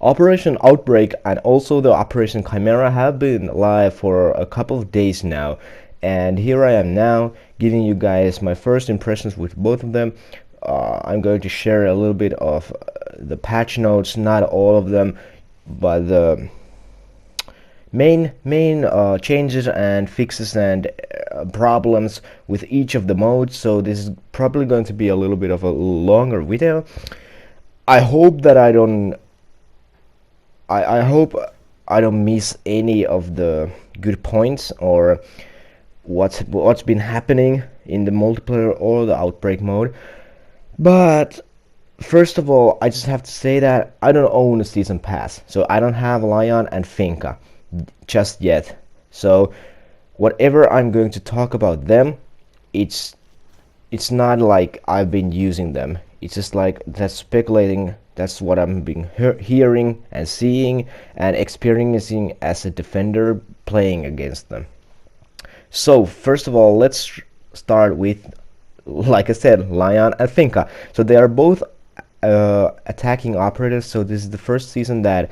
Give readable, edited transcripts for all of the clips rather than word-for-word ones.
Operation Outbreak and also the Operation Chimera have been live for a couple of days now, and here I am now giving you guys my first impressions with both of them. I'm going to share a little bit of the patch notes, not all of them, but the main changes and fixes and problems with each of the modes. So this is probably going to be a little bit of a longer video. I hope that I hope I don't miss any of the good points or what's been happening in the multiplayer or the Outbreak mode. But first of all, I just have to say that I don't own a season pass, so I don't have Lion and Finka just yet. So whatever I'm going to talk about them, it's not like I've been using them. It's just like that's speculating. That's what I'm been hearing and seeing and experiencing as a defender playing against them. So first of all, let's start with, like I said, Lion and Finka. So they are both attacking operators. So this is the first season that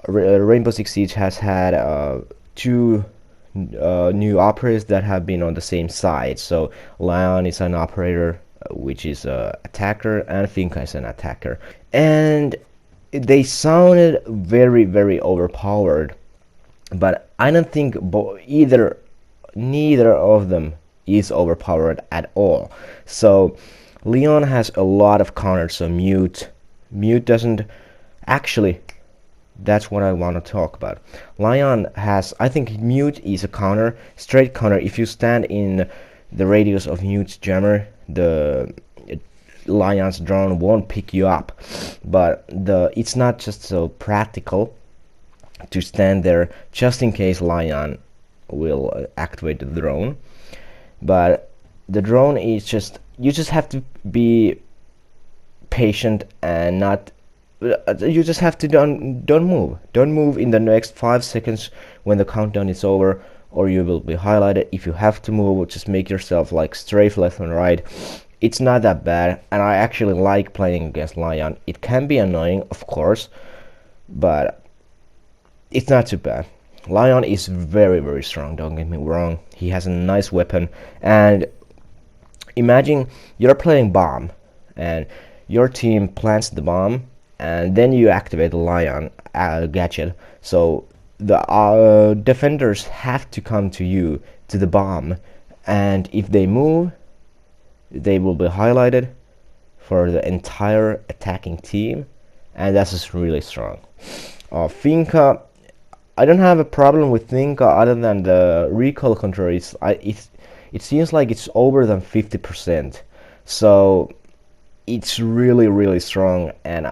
Rainbow Six Siege has had two new operators that have been on the same side. So Lion is an operator, which is an attacker, and Finka is an attacker. And they sounded very overpowered, but I don't think neither of them is overpowered at all. So Leon has a lot of counters, so mute doesn't actually. That's what I want to talk about. Lion has, I think mute is a counter, straight counter. If you stand in the radius of mute's jammer, the Lion's drone won't pick you up. But it's not just so practical to stand there just in case Lion will activate the drone. But the drone is just, you just have to be patient and not. You just have to don't move in the next 5 seconds when the countdown is over, or you will be highlighted. If you have to move, just make yourself like strafe left and right. It's not that bad, and I actually like playing against Lion. It can be annoying, of course, but it's not too bad. Lion is very strong, don't get me wrong. He has a nice weapon, and imagine you're playing bomb and your team plants the bomb, and then you activate the Lion gadget. So the defenders have to come to you, to the bomb, and if they move, they will be highlighted for the entire attacking team, and that's just really strong. Finka, I don't have a problem with Finka other than the recoil control. It seems like it's over than 50%, so it's really strong. And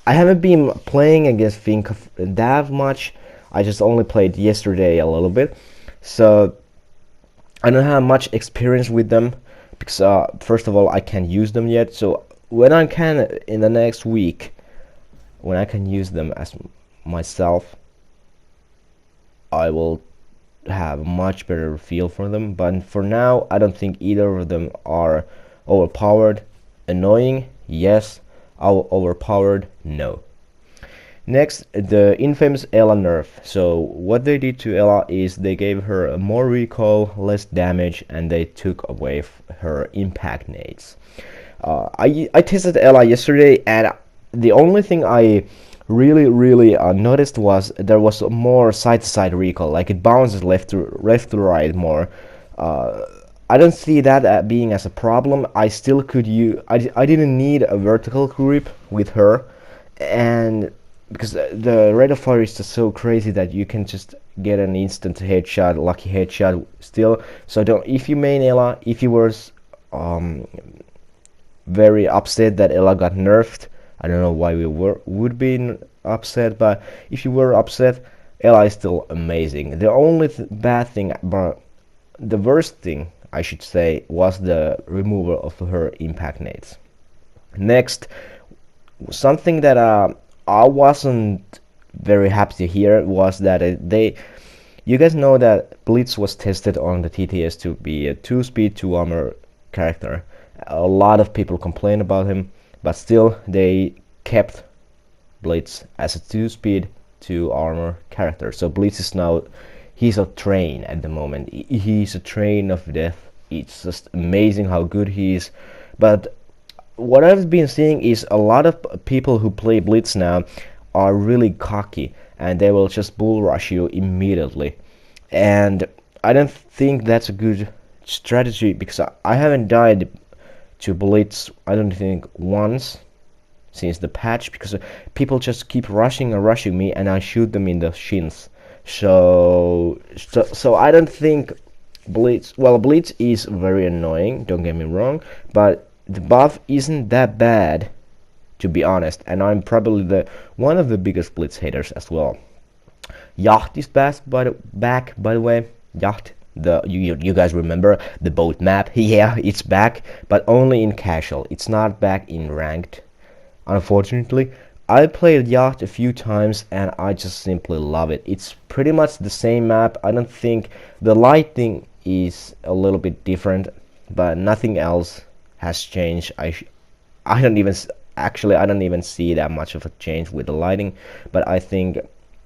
I haven't been playing against Finka that much. I just only played yesterday a little bit, so I don't have much experience with them because first of all, I can't use them yet. So when I can in the next week, when I can use them as myself, I will have a much better feel for them. But for now, I don't think either of them are overpowered. Annoying, yes. Overpowered, no. Next, the infamous Ela nerf. So what they did to Ela is they gave her more recoil, less damage, and they took away her impact nades. I tested Ela yesterday, and the only thing I really noticed was there was more side-to-side recoil, like it bounces left to right more. I don't see that being as a problem. I still could use. I didn't need a vertical grip with her, and because the rate of fire is just so crazy that you can just get an instant headshot, lucky headshot still. So don't. If you main Ela, if you were very upset that Ela got nerfed, I don't know why we would be upset, but if you were upset, Ela is still amazing. The only bad thing, but the worst thing I should say, was the removal of her impact nades. Next, something that I wasn't very happy to hear was that you guys know that Blitz was tested on the TTS to be a 2-speed 2-armor character. A lot of people complain about him, but still they kept Blitz as a 2-speed 2 armor character. So Blitz is now, he's a train at the moment. He's a train of death. It's just amazing how good he is. But what I've been seeing is a lot of people who play Blitz now are really cocky, and they will just bull rush you immediately. And I don't think that's a good strategy, because I haven't died to Blitz, I don't think, once since the patch, because people just keep rushing and rushing me, and I shoot them in the shins. So I don't think Blitz, well, Blitz is very annoying, don't get me wrong, but the buff isn't that bad, to be honest, and I'm probably one of the biggest Blitz haters as well. Yacht is back, by the way. Yacht, you guys remember the boat map? Yeah, it's back, but only in casual. It's not back in ranked, unfortunately. I played Yacht a few times, and I just simply love it. It's pretty much the same map. I don't think the lighting is a little bit different, but nothing else has changed. I don't even see that much of a change with the lighting, but I think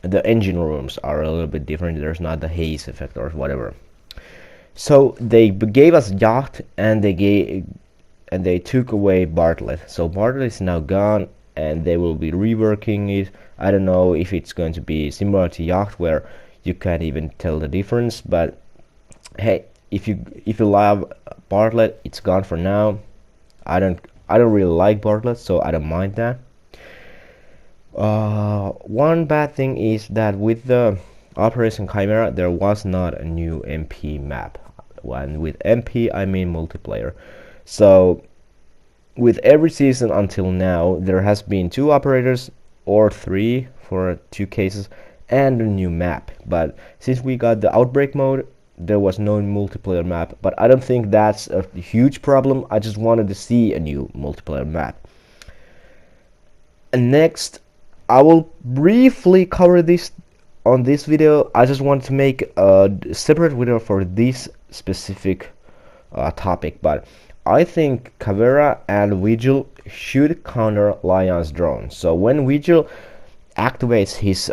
the engine rooms are a little bit different. There's not the haze effect or whatever. So they gave us Yacht, and they took away Bartlett. So Bartlett is now gone, and they will be reworking it. I don't know if it's going to be similar to Yacht, where you can't even tell the difference, but hey, if you love Bartlett, it's gone for now. I don't really like Bartlett, so I don't mind that. One bad thing is that with the Operation Chimera, there was not a new MP map. And with MP, I mean multiplayer. So with every season until now, there has been 2 operators, or 3 for 2 cases, and a new map. But since we got the Outbreak mode, there was no multiplayer map. But I don't think that's a huge problem. I just wanted to see a new multiplayer map. And next, I will briefly cover this on this video. I just want to make a separate video for this specific topic, but I think Caveira and Vigil should counter Lion's drone. So when Vigil activates his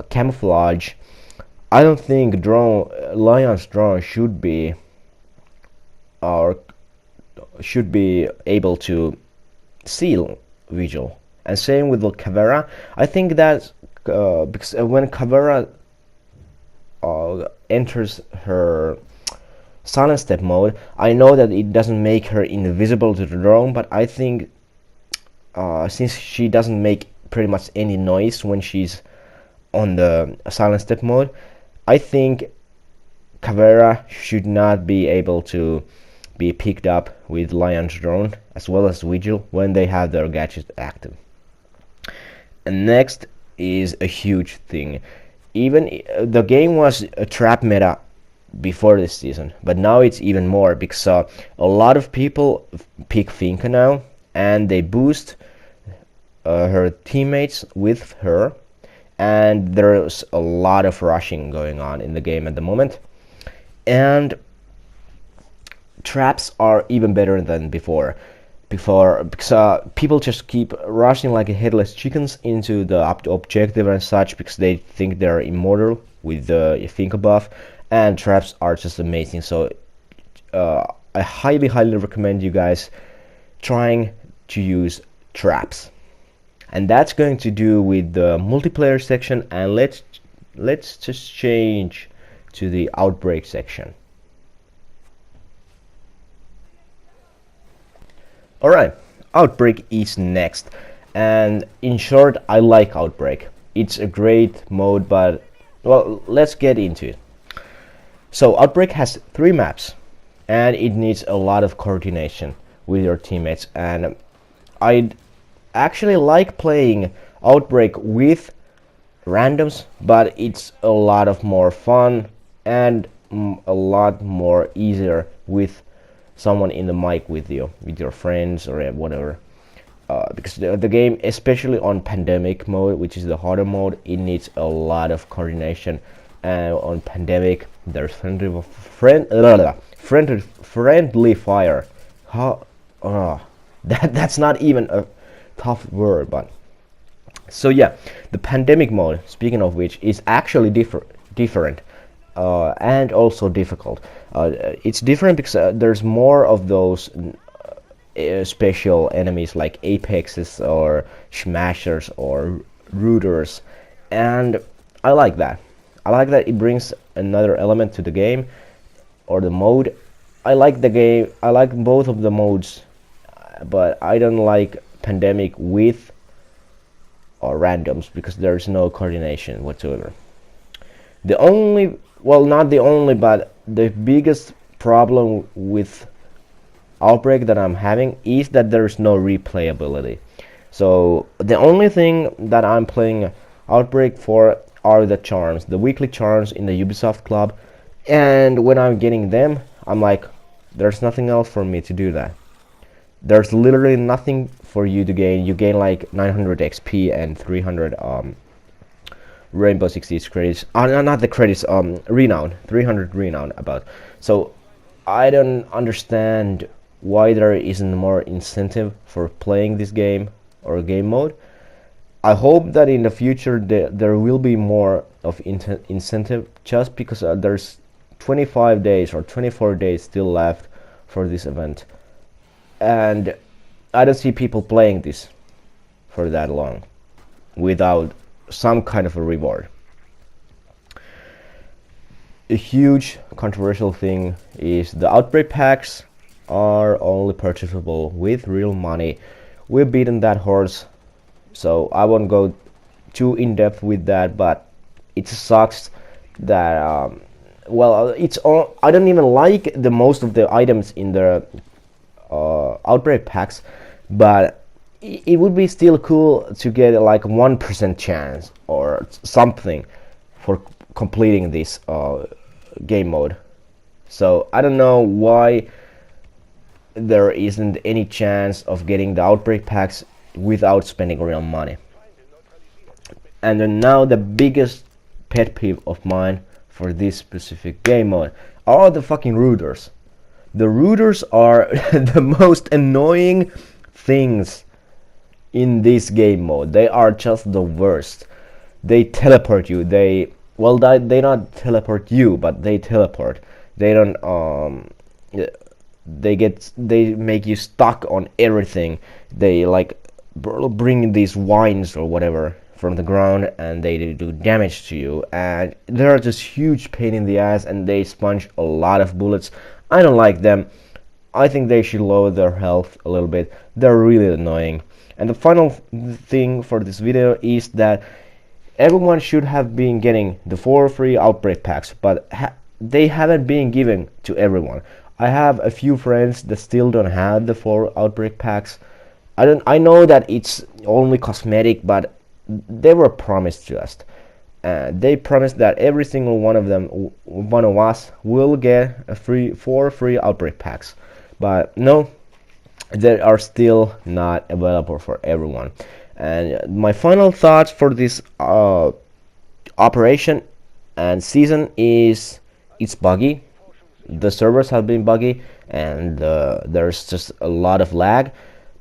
camouflage, I don't think Lion's drone should be able to seal Vigil. And same with the Caveira. I think that because when Caveira enters her silent step mode, I know that it doesn't make her invisible to the drone, but I think since she doesn't make pretty much any noise when she's on the silent step mode, I think Caveira should not be able to be picked up with Lion's drone as well as Vigil when they have their gadget active. And next is a huge thing. Even the game was a trap meta before this season, but now it's even more, because a lot of people pick Finka now, and they boost her teammates with her, and there's a lot of rushing going on in the game at the moment, and traps are even better than before because people just keep rushing like headless chickens into the objective and such, because they think they're immortal with the Finka buff, and traps are just amazing. So I highly recommend you guys trying to use traps. And that's going to do with the multiplayer section, and let's just change to the Outbreak section. Alright, Outbreak is next, and in short, I like Outbreak. It's a great mode, but well, let's get into it. So Outbreak has 3 maps, and it needs a lot of coordination with your teammates, and I actually like playing Outbreak with randoms, but it's a lot of more fun and a lot more easier with someone in the mic with you, with your friends or whatever, because the game, especially on pandemic mode, which is the harder mode, it needs a lot of coordination. And on pandemic, there's friendly fire. That's not even a tough word, but So yeah, the pandemic mode, speaking of which, is actually different and also difficult. It's different because there's more of those special enemies like apexes or smashers or rooters, and I like that. I like that it brings another element to the game or the mode. I like the game. I like both of the modes, but I don't like pandemic with or randoms because there's no coordination whatsoever. The only, well, not the only, but the biggest problem with Outbreak that I'm having is that there's no replayability. So the only thing that I'm playing Outbreak for are the charms, the weekly charms in the Ubisoft Club, and when I'm getting them, I'm like, there's nothing else for me to do that. There's literally nothing for you to gain. You gain like 900 XP and 300 Rainbow Six Siege credits. Not the credits, renown, 300 renown about. So I don't understand why there isn't more incentive for playing this game or game mode. I hope that in the future there will be more of incentive, just because there's 25 days or 24 days still left for this event, and I don't see people playing this for that long without some kind of a reward. A huge controversial thing is the Outbreak packs are only purchasable with real money. We've beaten that horse, so I won't go too in depth with that, but it sucks that well, it's all, I don't even like the most of the items in the Outbreak packs, but it would be still cool to get like 1% chance or something for completing this game mode. So I don't know why there isn't any chance of getting the Outbreak packs without spending real money. And then now the biggest pet peeve of mine for this specific game mode are the fucking rooters. The rooters are the most annoying things in this game mode. They are just the worst. They teleport you. They not teleport you, but they teleport. They don't they make you stuck on everything. They like bring these vines or whatever from the ground, and they do damage to you, and they're just huge pain in the ass, and they sponge a lot of bullets. I don't like them. I think they should lower their health a little bit. They're really annoying. And the final thing for this video is that everyone should have been getting the 4 free Outbreak packs, but they haven't been given to everyone. I have a few friends that still don't have the 4 Outbreak packs. I know that it's only cosmetic, but they were promised to us. They promised that every single one of us will get a 4 free Outbreak packs, but no, they are still not available for everyone. And my final thoughts for this operation and season is it's buggy. The servers have been buggy, and there's just a lot of lag,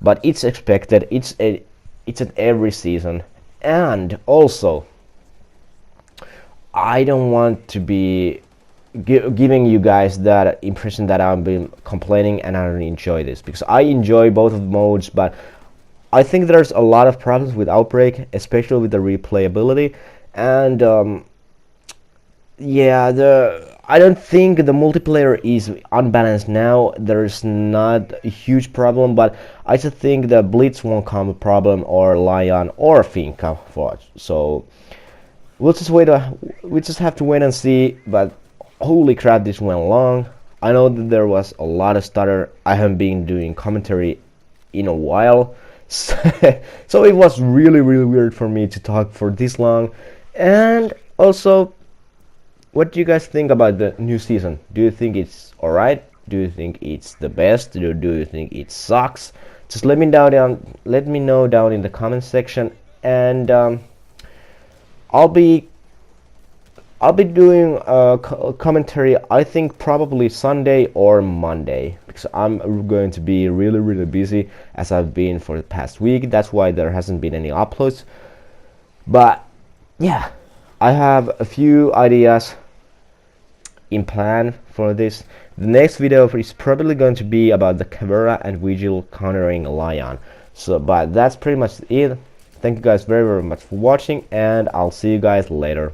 but it's expected. It's at every season. And also, I don't want to be giving you guys that impression that I've been complaining and I don't enjoy this, because I enjoy both of the modes, but I think there's a lot of problems with Outbreak, especially with the replayability, and yeah, I don't think the multiplayer is unbalanced now. There's not a huge problem, but I just think the Blitz won't come a problem, or Lion or Finka for it. So we'll just wait. We just have to wait and see. But holy crap, this went long. I know that there was a lot of stutter. I haven't been doing commentary in a while, so it was really weird for me to talk for this long. And also, what do you guys think about the new season? Do you think it's alright? Do you think it's the best? Do you think it sucks? Just let me know down in the comment section, and I'll be doing a commentary, I think probably Sunday or Monday, because I'm going to be really busy as I've been for the past week. That's why there hasn't been any uploads. But yeah, I have a few ideas in plan for this. The next video is probably going to be about the Chimera and Vigil countering Lion. So, but that's pretty much it. Thank you guys very much for watching, and I'll see you guys later.